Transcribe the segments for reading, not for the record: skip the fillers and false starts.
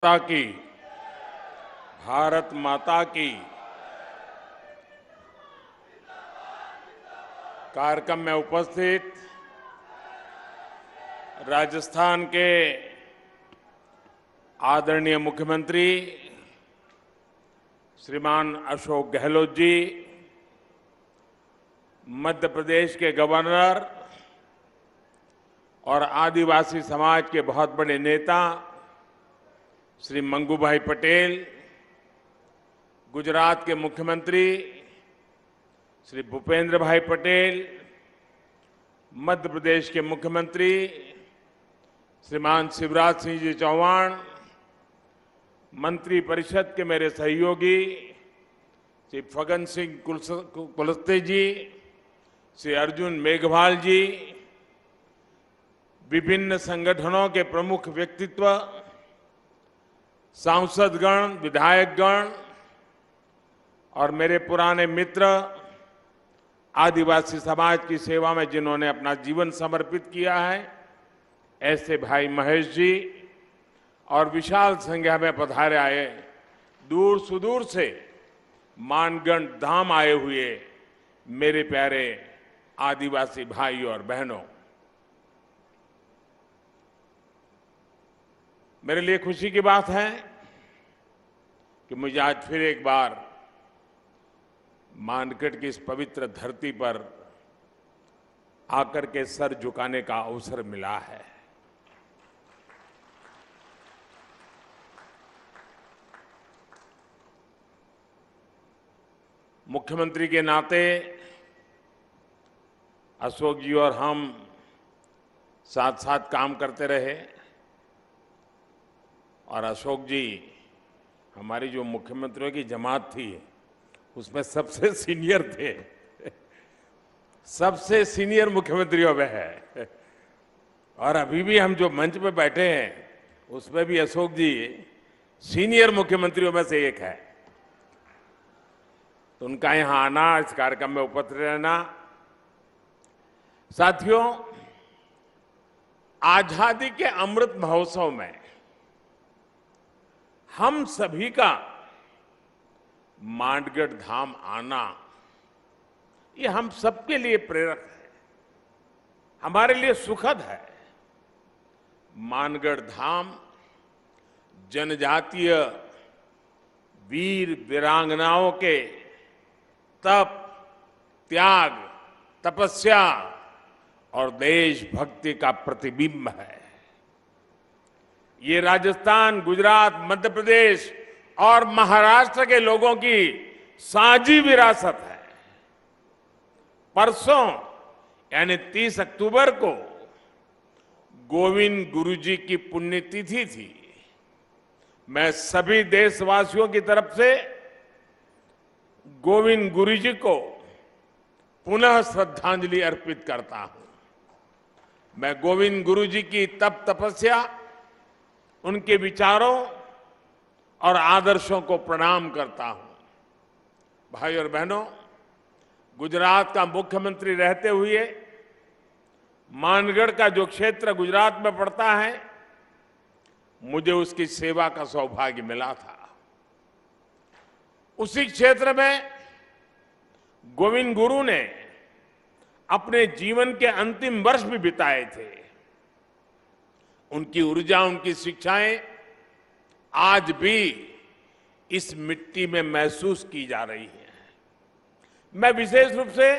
माता की, भारत माता की। कार्यक्रम में उपस्थित राजस्थान के आदरणीय मुख्यमंत्री श्रीमान अशोक गहलोत जी, मध्य प्रदेश के गवर्नर और आदिवासी समाज के बहुत बड़े नेता श्री मंगूभाई पटेल, गुजरात के मुख्यमंत्री श्री भूपेंद्र भाई पटेल, मध्य प्रदेश के मुख्यमंत्री श्रीमान शिवराज सिंह जी चौहान, मंत्री परिषद के मेरे सहयोगी श्री फग्गन सिंह कुलस्ते जी, श्री अर्जुन मेघवाल जी, विभिन्न संगठनों के प्रमुख व्यक्तित्व, सांसदगण, विधायकगण और मेरे पुराने मित्र, आदिवासी समाज की सेवा में जिन्होंने अपना जीवन समर्पित किया है, ऐसे भाई महेश जी और विशाल संख्या में पधारे आए, दूर सुदूर से मानगढ़ धाम आए हुए मेरे प्यारे आदिवासी भाई और बहनों, मेरे लिए खुशी की बात है कि मुझे आज फिर एक बार मानगढ़ की इस पवित्र धरती पर आकर के सर झुकाने का अवसर मिला है। मुख्यमंत्री के नाते अशोक जी और हम साथ साथ काम करते रहे और अशोक जी हमारी जो मुख्यमंत्रियों की जमात थी उसमें सबसे सीनियर थे, सबसे सीनियर मुख्यमंत्रियों में है। और अभी भी हम जो मंच पे बैठे हैं उसमें भी अशोक जी सीनियर मुख्यमंत्रियों में से एक है। तो उनका यहां आना, इस कार्यक्रम में उपस्थित रहना, साथियों, आजादी के अमृत महोत्सव में हम सभी का मानगढ़ धाम आना, ये हम सबके लिए प्रेरक है, हमारे लिए सुखद है। मानगढ़ धाम जनजातीय वीर वीरांगनाओं के तप, त्याग, तपस्या और देशभक्ति का प्रतिबिंब है। ये राजस्थान, गुजरात, मध्य प्रदेश और महाराष्ट्र के लोगों की साझी विरासत है। परसों यानी 30 अक्टूबर को गोविंद गुरु जी की पुण्यतिथि थी। मैं सभी देशवासियों की तरफ से गोविंद गुरु जी को पुनः श्रद्धांजलि अर्पित करता हूं। मैं गोविंद गुरु जी की तप तपस्या, उनके विचारों और आदर्शों को प्रणाम करता हूं। भाई और बहनों, गुजरात का मुख्यमंत्री रहते हुए मानगढ़ का जो क्षेत्र गुजरात में पड़ता है, मुझे उसकी सेवा का सौभाग्य मिला था। उसी क्षेत्र में गोविंद गुरु ने अपने जीवन के अंतिम वर्ष भी बिताए थे। उनकी ऊर्जा, उनकी शिक्षाएं आज भी इस मिट्टी में महसूस की जा रही हैं। मैं विशेष रूप से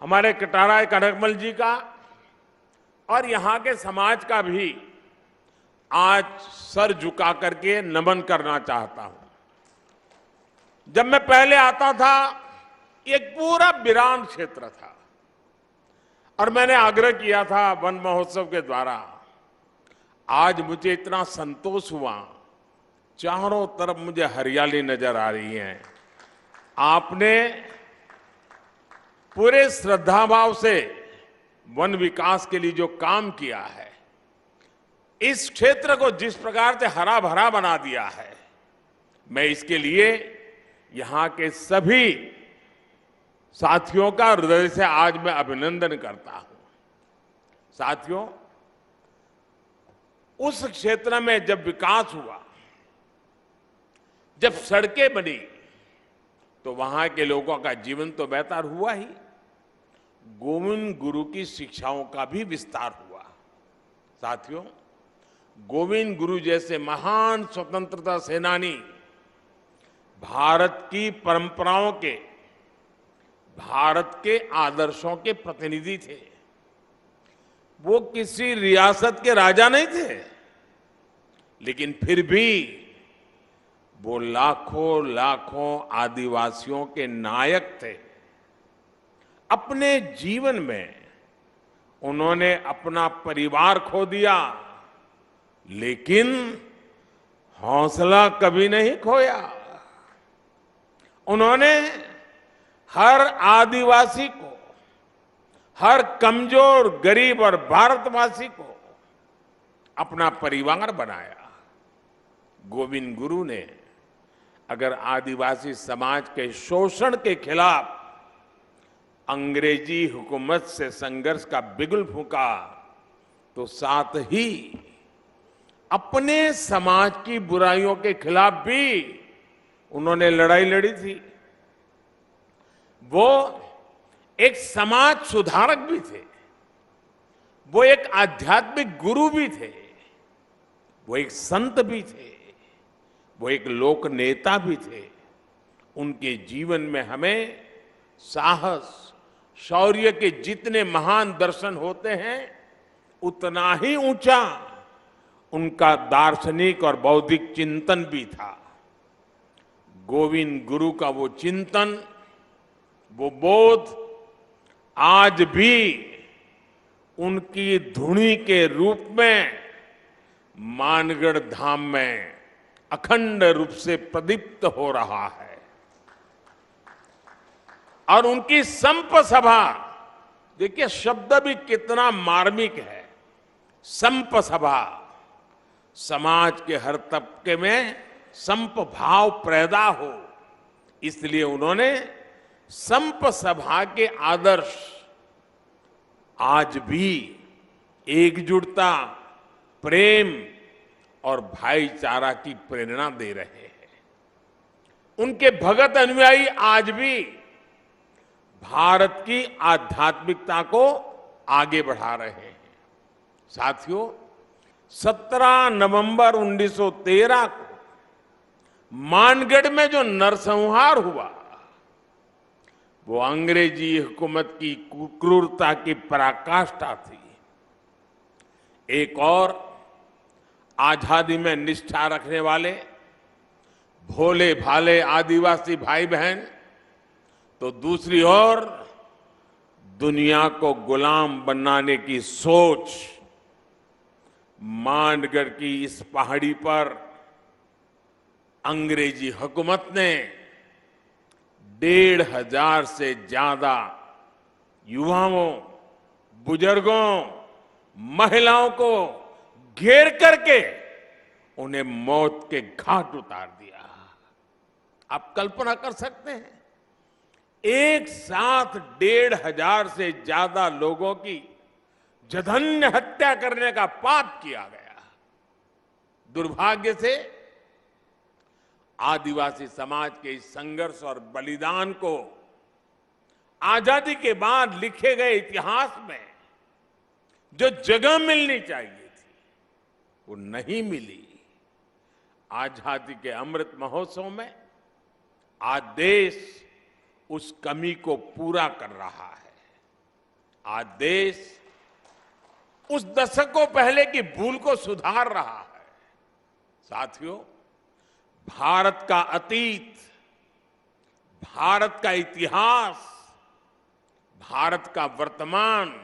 हमारे कटारा कनकमल जी का और यहां के समाज का भी आज सर झुका करके नमन करना चाहता हूं। जब मैं पहले आता था, एक पूरा वीरान क्षेत्र था और मैंने आग्रह किया था वन महोत्सव के द्वारा। आज मुझे इतना संतोष हुआ, चारों तरफ मुझे हरियाली नजर आ रही है। आपने पूरे श्रद्धाभाव से वन विकास के लिए जो काम किया है, इस क्षेत्र को जिस प्रकार से हरा भरा बना दिया है, मैं इसके लिए यहां के सभी साथियों का हृदय से आज मैं अभिनंदन करता हूं। साथियों, उस क्षेत्र में जब विकास हुआ, जब सड़कें बनी, तो वहां के लोगों का जीवन तो बेहतर हुआ ही, गोविंद गुरु की शिक्षाओं का भी विस्तार हुआ। साथियों, गोविंद गुरु जैसे महान स्वतंत्रता सेनानी भारत की परंपराओं के, भारत के आदर्शों के प्रतिनिधि थे। वो किसी रियासत के राजा नहीं थे, लेकिन फिर भी वो लाखों लाखों आदिवासियों के नायक थे। अपने जीवन में उन्होंने अपना परिवार खो दिया, लेकिन हौसला कभी नहीं खोया। उन्होंने हर आदिवासी को, हर कमजोर, गरीब और भारतवासी को अपना परिवार बनाया। गोविंद गुरु ने अगर आदिवासी समाज के शोषण के खिलाफ अंग्रेजी हुकूमत से संघर्ष का बिगुल फूंका, तो साथ ही अपने समाज की बुराइयों के खिलाफ भी उन्होंने लड़ाई लड़ी थी। वो एक समाज सुधारक भी थे, वो एक आध्यात्मिक गुरु भी थे, वो एक संत भी थे, वो एक लोक नेता भी थे। उनके जीवन में हमें साहस, शौर्य के जितने महान दर्शन होते हैं, उतना ही ऊंचा उनका दार्शनिक और बौद्धिक चिंतन भी था। गोविंद गुरु का वो चिंतन, वो बोध आज भी उनकी धुनी के रूप में मानगढ़ धाम में अखंड रूप से प्रदीप्त हो रहा है। और उनकी संप सभा, देखिए शब्द भी कितना मार्मिक है। संप सभा, समाज के हर तबके में संप भाव पैदा हो, इसलिए उन्होंने संप सभा के आदर्श आज भी एकजुटता, प्रेम और भाईचारा की प्रेरणा दे रहे हैं। उनके भगत अनुयायी आज भी भारत की आध्यात्मिकता को आगे बढ़ा रहे हैं। साथियों, 17 नवंबर 1913 को मानगढ़ में जो नरसंहार हुआ, वो अंग्रेजी हुकूमत की क्रूरता की पराकाष्ठा थी। एक और आजादी में निष्ठा रखने वाले भोले भाले आदिवासी भाई बहन, तो दूसरी ओर दुनिया को गुलाम बनाने की सोच। मानगढ़ की इस पहाड़ी पर अंग्रेजी हुकूमत ने 1,500 से ज्यादा युवाओं, बुजुर्गों, महिलाओं को घेर करके उन्हें मौत के घाट उतार दिया। आप कल्पना कर सकते हैं, एक साथ 1,500 से ज्यादा लोगों की जघन्य हत्या करने का पाप किया गया। दुर्भाग्य से आदिवासी समाज के इस संघर्ष और बलिदान को आजादी के बाद लिखे गए इतिहास में जो जगह मिलनी चाहिए थी, वो नहीं मिली। आजादी के अमृत महोत्सव में आज देश उस कमी को पूरा कर रहा है। आज देश उस दशकों पहले की भूल को सुधार रहा है। साथियों, भारत का अतीत, भारत का इतिहास, भारत का वर्तमान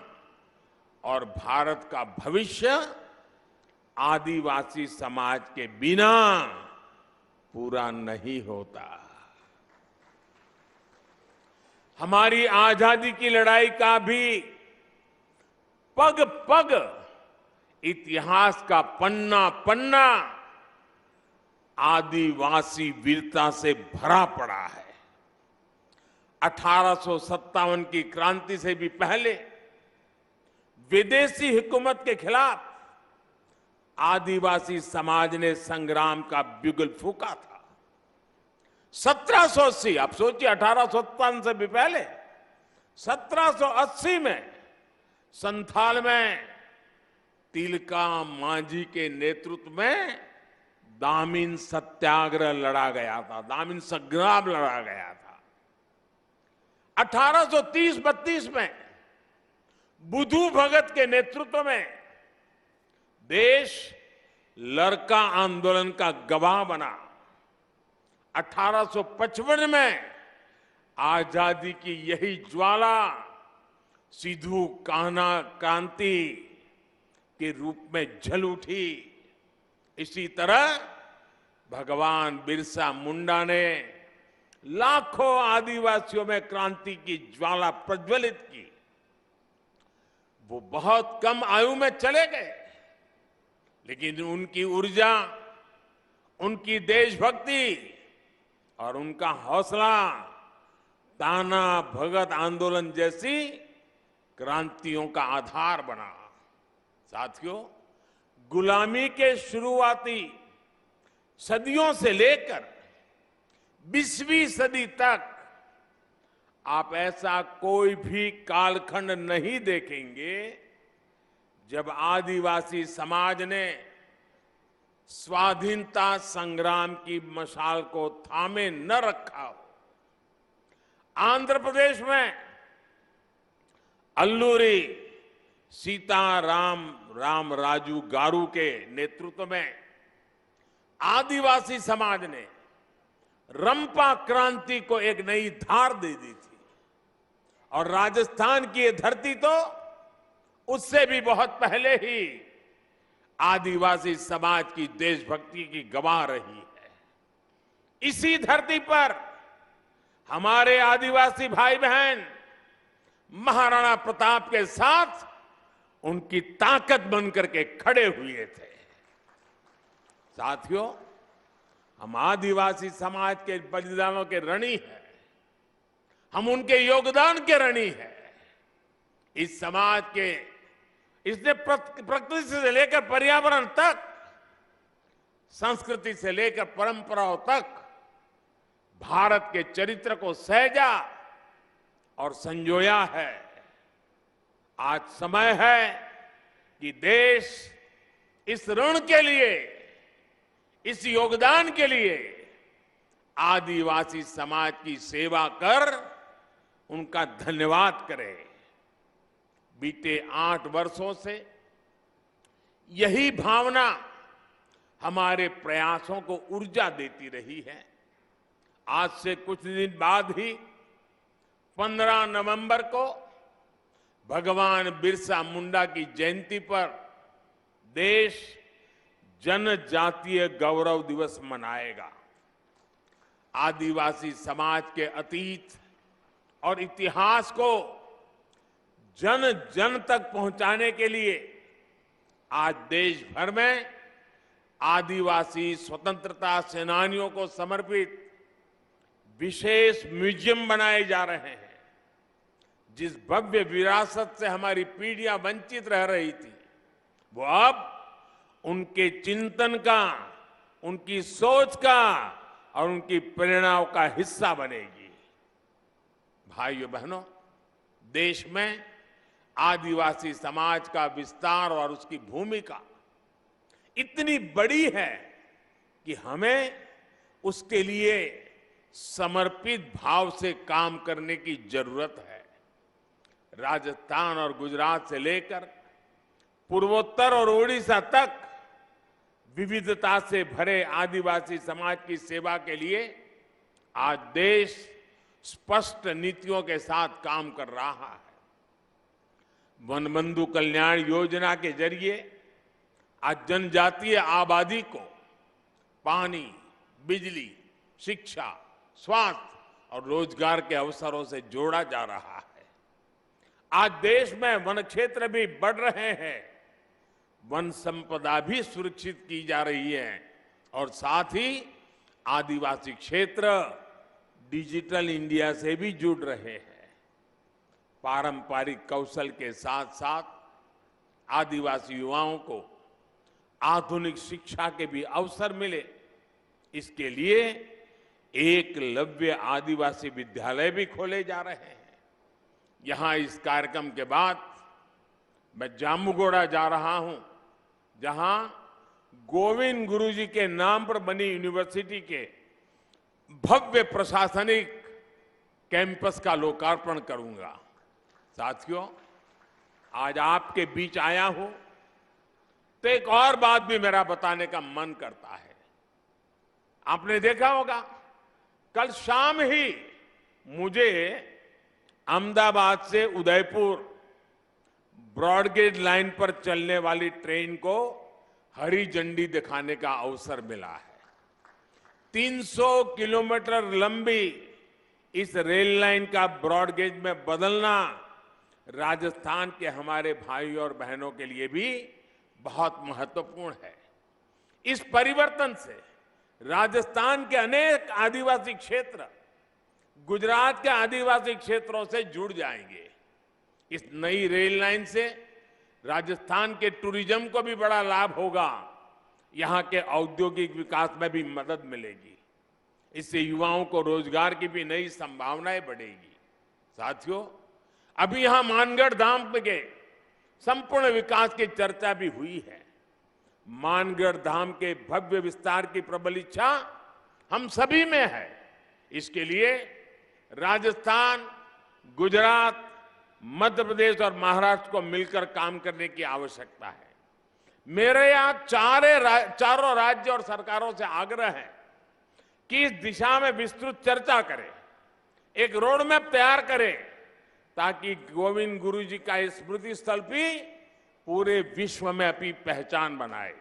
और भारत का भविष्य आदिवासी समाज के बिना पूरा नहीं होता। हमारी आजादी की लड़ाई का भी पग पग इतिहास का पन्ना पन्ना आदिवासी वीरता से भरा पड़ा है। 1857 की क्रांति से भी पहले विदेशी हुकूमत के खिलाफ आदिवासी समाज ने संग्राम का बिगुल फूंका था। 1780, आप सोचिए 1857 से भी पहले 1780 में संथाल में तिलका मांझी के नेतृत्व में दामिन सत्याग्रह लड़ा गया था, दामिन संग्राम लड़ा गया था। 1830-32 में बुधु भगत के नेतृत्व में देश लरका आंदोलन का गवाह बना। 1855 में आजादी की यही ज्वाला सिद्धू कान्हा क्रांति के रूप में जल उठी। इसी तरह भगवान बिरसा मुंडा ने लाखों आदिवासियों में क्रांति की ज्वाला प्रज्वलित की। वो बहुत कम आयु में चले गए, लेकिन उनकी ऊर्जा, उनकी देशभक्ति और उनका हौसला ताना भगत आंदोलन जैसी क्रांतियों का आधार बना। साथियों, गुलामी के शुरुआती सदियों से लेकर 20वीं सदी तक आप ऐसा कोई भी कालखंड नहीं देखेंगे जब आदिवासी समाज ने स्वाधीनता संग्राम की मशाल को थामे न रखा हो। आंध्र प्रदेश में अल्लूरी सीताराम राजू गारू के नेतृत्व में आदिवासी समाज ने रंपा क्रांति को एक नई धार दे दी थी। और राजस्थान की ये धरती तो उससे भी बहुत पहले ही आदिवासी समाज की देशभक्ति की गवाह रही है। इसी धरती पर हमारे आदिवासी भाई बहन महाराणा प्रताप के साथ उनकी ताकत बनकर के खड़े हुए थे। साथियों, हम आदिवासी समाज के बलिदानों के ऋणी हैं, हम उनके योगदान के ऋणी हैं। इस समाज के इसने प्रकृति से लेकर पर्यावरण तक, संस्कृति से लेकर परंपराओं तक भारत के चरित्र को सहेजा और संजोया है। आज समय है कि देश इस ऋण के लिए, इस योगदान के लिए आदिवासी समाज की सेवा कर उनका धन्यवाद करे। बीते 8 वर्षों से यही भावना हमारे प्रयासों को ऊर्जा देती रही है। आज से कुछ दिन बाद ही 15 नवंबर को भगवान बिरसा मुंडा की जयंती पर देश जनजातीय गौरव दिवस मनाएगा। आदिवासी समाज के अतीत और इतिहास को जन जन तक पहुंचाने के लिए आज देश भर में आदिवासी स्वतंत्रता सेनानियों को समर्पित विशेष म्यूजियम बनाए जा रहे हैं। जिस भव्य विरासत से हमारी पीढ़ियां वंचित रह रही थी, वो अब उनके चिंतन का, उनकी सोच का और उनकी प्रेरणाओं का हिस्सा बनेगी। भाइयों बहनों, देश में आदिवासी समाज का विस्तार और उसकी भूमिका इतनी बड़ी है कि हमें उसके लिए समर्पित भाव से काम करने की जरूरत है। राजस्थान और गुजरात से लेकर पूर्वोत्तर और ओडिशा तक विविधता से भरे आदिवासी समाज की सेवा के लिए आज देश स्पष्ट नीतियों के साथ काम कर रहा है। वनबंधु कल्याण योजना के जरिए आज जनजातीय आबादी को पानी, बिजली, शिक्षा, स्वास्थ्य और रोजगार के अवसरों से जोड़ा जा रहा है। आज देश में वन क्षेत्र भी बढ़ रहे हैं, वन संपदा भी सुरक्षित की जा रही है और साथ ही आदिवासी क्षेत्र डिजिटल इंडिया से भी जुड़ रहे हैं। पारंपरिक कौशल के साथ साथ आदिवासी युवाओं को आधुनिक शिक्षा के भी अवसर मिले। इसके लिए एकलव्य आदिवासी विद्यालय भी खोले जा रहे हैं। यहां इस कार्यक्रम के बाद मैं जामुगोड़ा जा रहा हूं, जहां गोविंद गुरुजी के नाम पर बनी यूनिवर्सिटी के भव्य प्रशासनिक कैंपस का लोकार्पण करूंगा। साथियों, आज आपके बीच आया हूं तो एक और बात भी मेरा बताने का मन करता है। आपने देखा होगा, कल शाम ही मुझे अहमदाबाद से उदयपुर ब्रॉडगेज लाइन पर चलने वाली ट्रेन को हरी झंडी दिखाने का अवसर मिला है। 300 किलोमीटर लंबी इस रेल लाइन का ब्रॉडगेज में बदलना राजस्थान के हमारे भाई और बहनों के लिए भी बहुत महत्वपूर्ण है। इस परिवर्तन से राजस्थान के अनेक आदिवासी क्षेत्र गुजरात के आदिवासी क्षेत्रों से जुड़ जाएंगे। इस नई रेल लाइन से राजस्थान के टूरिज्म को भी बड़ा लाभ होगा। यहां के औद्योगिक विकास में भी मदद मिलेगी। इससे युवाओं को रोजगार की भी नई संभावनाएं बढ़ेगी। साथियों, अभी यहां मानगढ़ धाम के संपूर्ण विकास की चर्चा भी हुई है। मानगढ़ धाम के भव्य विस्तार की प्रबल इच्छा हम सभी में है। इसके लिए राजस्थान, गुजरात, मध्य प्रदेश और महाराष्ट्र को मिलकर काम करने की आवश्यकता है। मेरे यहां चारों राज्य और सरकारों से आग्रह है कि इस दिशा में विस्तृत चर्चा करें, एक रोड मैप तैयार करें, ताकि गोविंद गुरु जी का स्मृति स्थल भी पूरे विश्व में अपनी पहचान बनाए।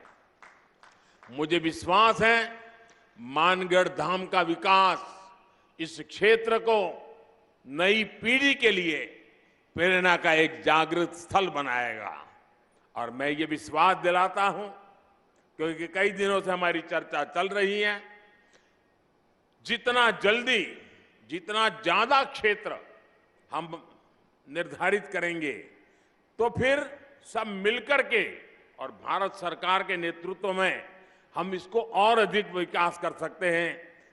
मुझे विश्वास है मानगढ़ धाम का विकास इस क्षेत्र को नई पीढ़ी के लिए प्रेरणा का एक जागृत स्थल बनाएगा। और मैं ये विश्वास दिलाता हूं, क्योंकि कई दिनों से हमारी चर्चा चल रही है, जितना जल्दी, जितना ज्यादा क्षेत्र हम निर्धारित करेंगे, तो फिर सब मिलकर के और भारत सरकार के नेतृत्व में हम इसको और अधिक विकास कर सकते हैं।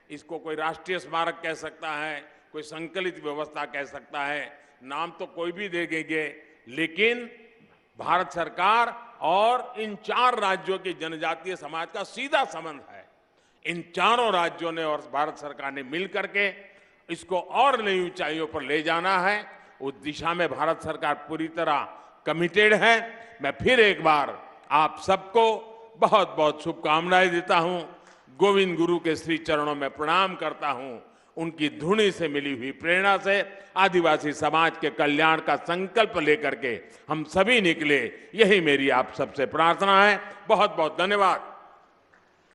इसको कोई राष्ट्रीय स्मारक कह सकता है, कोई संकलित व्यवस्था कह सकता है, नाम तो कोई भी दे देंगे, लेकिन भारत सरकार और इन 4 राज्यों के जनजातीय समाज का सीधा संबंध है। इन चारों राज्यों ने और भारत सरकार ने मिलकर के इसको और नई ऊंचाइयों पर ले जाना है। उस दिशा में भारत सरकार पूरी तरह कमिटेड है। मैं फिर एक बार आप सबको बहुत बहुत शुभकामनाएं देता हूं। गोविंद गुरु के श्री चरणों में प्रणाम करता हूं। उनकी धुनी से मिली हुई प्रेरणा से आदिवासी समाज के कल्याण का संकल्प लेकर के हम सभी निकले, यही मेरी आप सबसे प्रार्थना है। बहुत बहुत धन्यवाद।